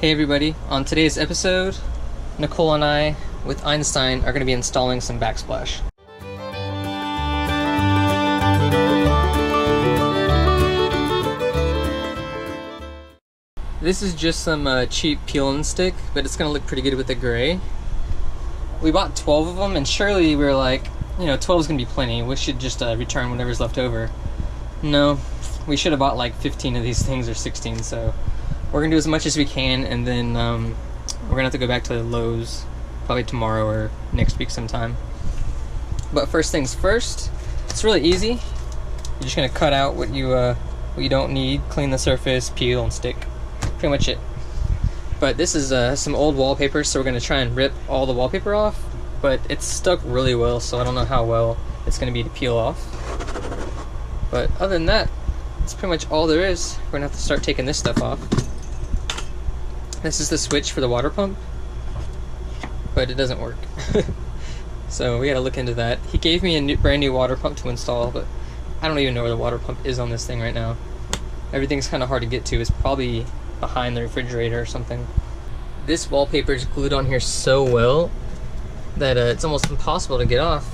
Hey everybody, on today's episode, Nicole and I, with Einstein, are going to be installing some backsplash. This is just some cheap peel and stick, but it's going to look pretty good with the gray. We bought 12 of them, and surely we were like, 12 is going to be plenty, we should just return whatever's left over. No, we should have bought like 15 of these things, or 16, so we're going to do as much as we can, and then we're going to have to go back to Lowe's probably tomorrow or next week sometime. But first things first, it's really easy. You're just going to cut out what you don't need, clean the surface, peel, and stick. Pretty much it. But this is some old wallpaper, so we're going to try and rip all the wallpaper off, but it's stuck really well, so I don't know how well it's going to be to peel off. But other than that, that's pretty much all there is. We're going to have to start taking this stuff off. This is the switch for the water pump, but it doesn't work. So we got to look into that. He gave me a brand new water pump to install, but I don't even know where the water pump is on this thing right now. Everything's kind of hard to get to. It's probably behind the refrigerator or something. This wallpaper is glued on here so well that it's almost impossible to get off.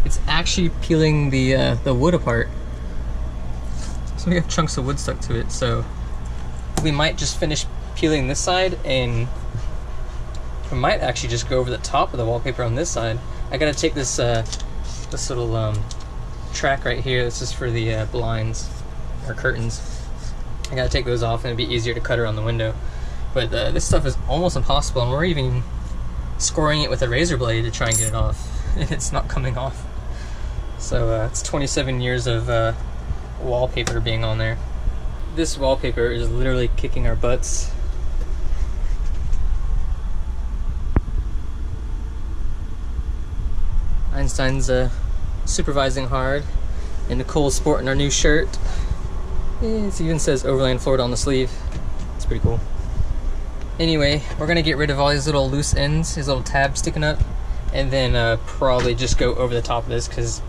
It's actually peeling the wood apart. So we have chunks of wood stuck to it, so we might just finish peeling this side, and we might actually just go over the top of the wallpaper on this side. I gotta take this this little track right here. This is for the blinds or curtains. I gotta take those off, and it'd be easier to cut around the window. But this stuff is almost impossible, and we're even scoring it with a razor blade to try and get it off, and it's not coming off. So it's 27 years of wallpaper being on there. This wallpaper is literally kicking our butts. Einstein's supervising hard, and Nicole's sporting our new shirt. It even says Overland, Florida on the sleeve. It's pretty cool. Anyway, we're gonna get rid of all these little loose ends, these little tabs sticking up, and then probably just go over the top of this, because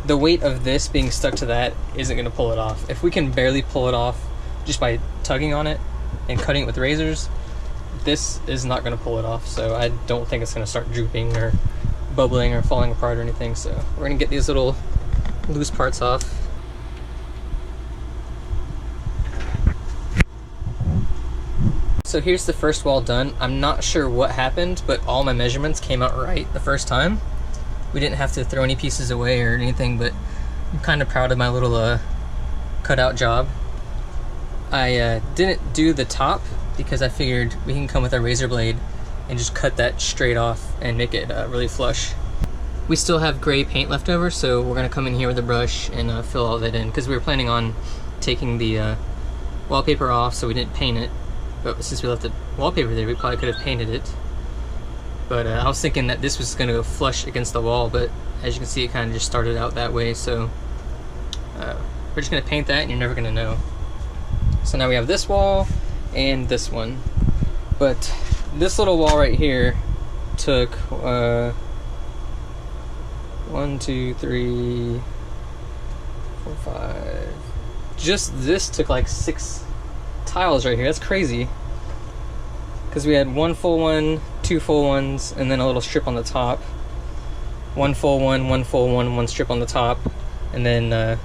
the weight of this being stuck to that isn't gonna pull it off. If we can barely pull it off just by tugging on it and cutting it with razors, this is not gonna pull it off. So I don't think it's gonna start drooping or bubbling or falling apart or anything. So we're gonna get these little loose parts off. So here's the first wall done. I'm not sure what happened, but all my measurements came out right the first time. We didn't have to throw any pieces away or anything, but I'm kind of proud of my little cutout job. I didn't do the top because I figured we can come with a razor blade and just cut that straight off and make it really flush. We still have gray paint left over, so we're gonna come in here with a brush and fill all that in, because we were planning on taking the wallpaper off, so we didn't paint it. But since we left the wallpaper there, we probably could have painted it. But I was thinking that this was gonna go flush against the wall, but as you can see, it kind of just started out that way, so we're just gonna paint that and you're never gonna know. So now we have this wall and this one. But this little wall right here took 1, 2, 3, 4, 5. Just this took like 6 tiles right here. That's crazy. Because we had 1 full one, 2 full ones, and then a little strip on the top. 1 full one, 1 full one, 1 strip on the top, and then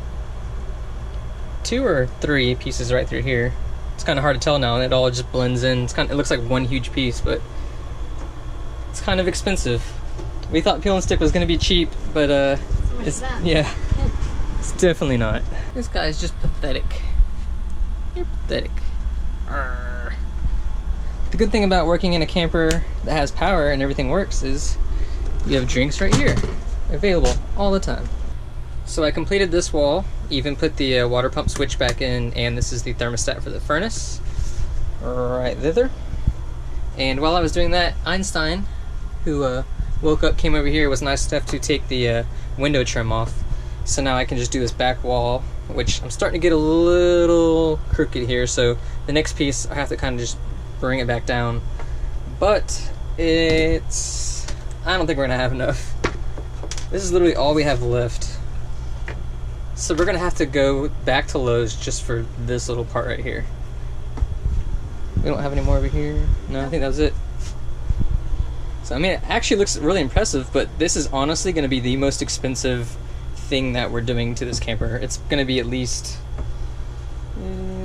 2 or 3 pieces right through here. It's kind of hard to tell now, and it all just blends in. It looks like one huge piece, but it's kind of expensive. We thought peel and stick was going to be cheap, but it's definitely not. This guy is just pathetic. You're pathetic. Arrgh. The good thing about working in a camper that has power and everything works is you have drinks right here, available all the time. So I completed this wall, even put the water pump switch back in, and this is the thermostat for the furnace, right thither. And while I was doing that, Einstein, who woke up, came over here, was nice enough to take the window trim off. So now I can just do this back wall, which I'm starting to get a little crooked here, so the next piece I have to kind of just bring it back down. But I don't think we're gonna have enough. This is literally all we have left. So we're gonna have to go back to Lowe's just for this little part right here. We don't have any more over here. No, I think that was it. So, I mean, it actually looks really impressive, but this is honestly going to be the most expensive thing that we're doing to this camper. It's going to be at least,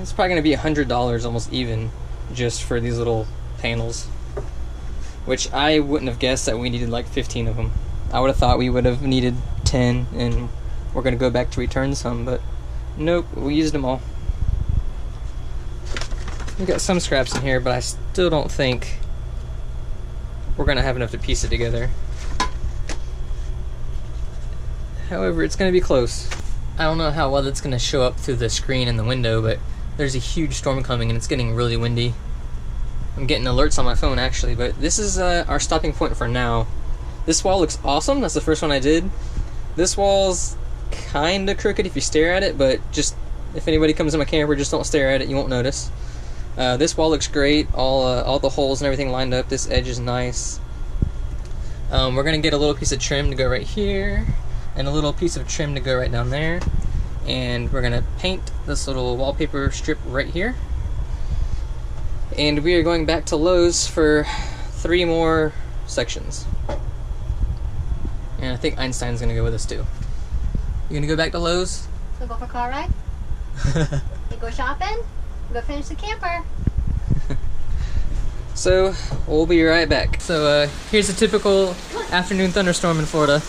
it's probably going to be $100 almost even, just for these little panels. Which I wouldn't have guessed that we needed like 15 of them. I would have thought we would have needed 10, and we're going to go back to return some, but nope, we used them all. We got some scraps in here, but I still don't think we're gonna have enough to piece it together. However, it's gonna be close. I don't know how well it's gonna show up through the screen in the window, but there's a huge storm coming and it's getting really windy. I'm getting alerts on my phone actually, but this is our stopping point for now. This wall looks awesome. That's the first one I did. This wall's kinda crooked if you stare at it, but just if anybody comes in my camper, just don't stare at it, you won't notice. This wall looks great, all the holes and everything lined up. This edge is nice. We're gonna get a little piece of trim to go right here, and a little piece of trim to go right down there, and we're gonna paint this little wallpaper strip right here. And we are going back to Lowe's for 3 more sections. And I think Einstein's gonna go with us too. You gonna go back to Lowe's? So go for a car ride? You go shopping? Go finish the camper. So we'll be right back. So here's a typical afternoon thunderstorm in Florida.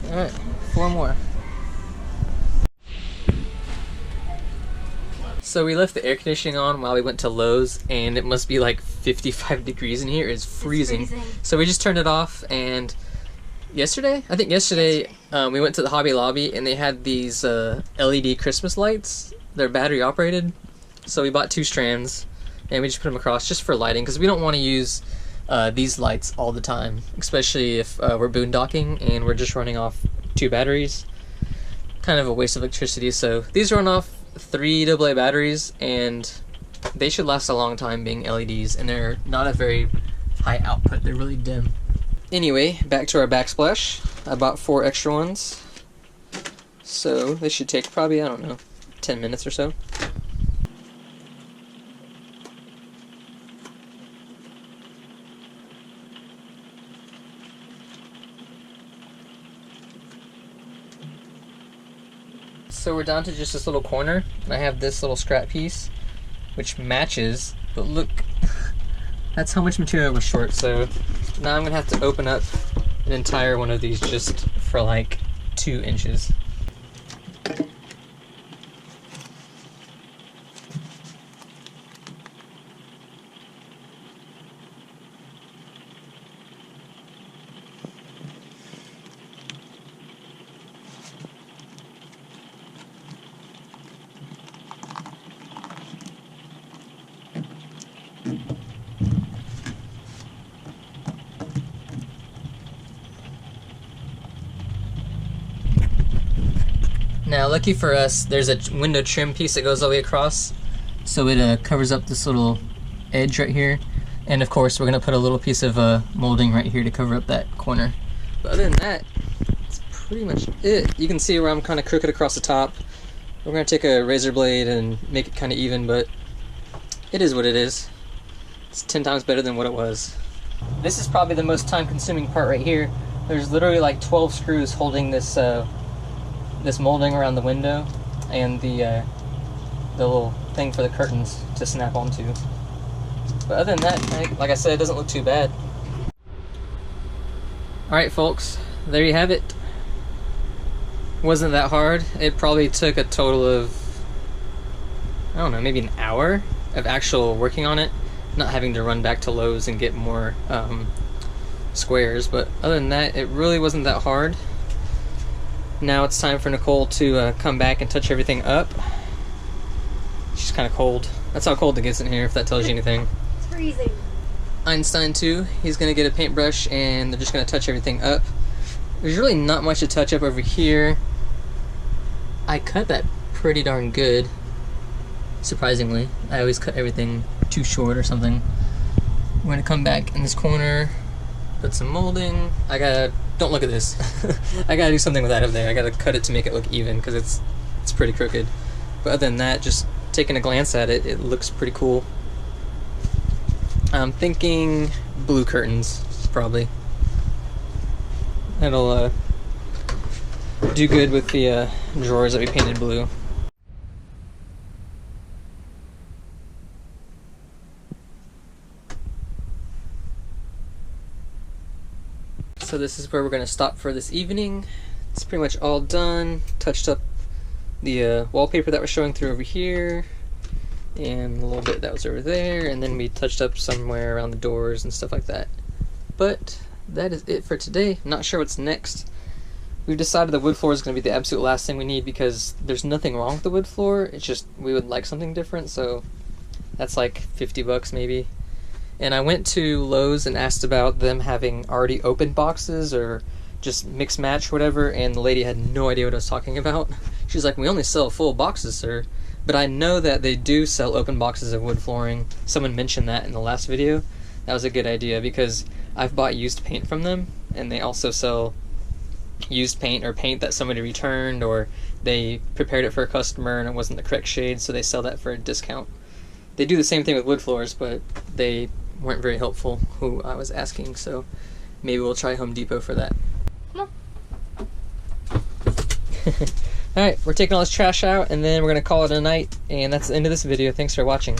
All right, 4 more. So we left the air conditioning on while we went to Lowe's, and it must be like 55 degrees in here. It's freezing. So we just turned it off, and yesterday, we went to the Hobby Lobby, and they had these LED Christmas lights. They're battery operated. So we bought 2 strands, and we just put them across just for lighting, because we don't want to use these lights all the time, especially if we're boondocking and we're just running off 2 batteries. Kind of a waste of electricity. So these run off 3 AA batteries, and they should last a long time being LEDs, and they're not a very high output. They're really dim. Anyway, back to our backsplash. I bought 4 extra ones, so they should take probably, I don't know, 10 minutes or so. So we're down to just this little corner, and I have this little scrap piece, which matches, but look, that's how much material was short. So now I'm gonna have to open up an entire one of these just for like 2 inches. Now, lucky for us, there's a window trim piece that goes all the way across, so it covers up this little edge right here. And of course, we're gonna put a little piece of molding right here to cover up that corner. But other than that, that's pretty much it. You can see where I'm kind of crooked across the top. We're gonna take a razor blade and make it kind of even, but it is what it is. It's 10 times better than what it was. This is probably the most time-consuming part right here. There's literally like 12 screws holding this this molding around the window, and the little thing for the curtains to snap onto. But other than that, like I said, it doesn't look too bad. Alright folks, there you have it. Wasn't that hard. It probably took a total of, I don't know, maybe an hour of actual working on it, not having to run back to Lowe's and get more squares. But other than that, it really wasn't that hard. Now it's time for Nicole to come back and touch everything up. She's kind of cold. That's how cold it gets in here, if that tells you anything. It's freezing. Einstein too, he's going to get a paintbrush and they're just going to touch everything up. There's really not much to touch up over here. I cut that pretty darn good, surprisingly. I always cut everything too short or something. We're going to come back in this corner, Put some molding. Don't look at this. I gotta do something with that up there. I gotta cut it to make it look even because it's pretty crooked. But other than that, just taking a glance at it, it looks pretty cool. I'm thinking blue curtains, probably. That'll do good with the drawers that we painted blue. So this is where we're going to stop for this evening. It's pretty much all done. Touched up the wallpaper that was showing through over here, and a little bit that was over there, and then we touched up somewhere around the doors and stuff like that. But that is it for today. I'm not sure what's next. We've decided the wood floor is going to be the absolute last thing we need because there's nothing wrong with the wood floor. It's just we would like something different, so that's like $50 maybe. And I went to Lowe's and asked about them having already opened boxes or just mix match whatever, and the lady had no idea what I was talking about. She's like, we only sell full boxes, sir. But I know that they do sell open boxes of wood flooring. Someone mentioned that in the last video. That was a good idea because I've bought used paint from them, and they also sell used paint or paint that somebody returned, or they prepared it for a customer and it wasn't the correct shade, so they sell that for a discount. They do the same thing with wood floors, but they weren't very helpful who I was asking, so maybe we'll try Home Depot for that. Alright, we're taking all this trash out and then we're going to call it a night, and that's the end of this video. Thanks for watching.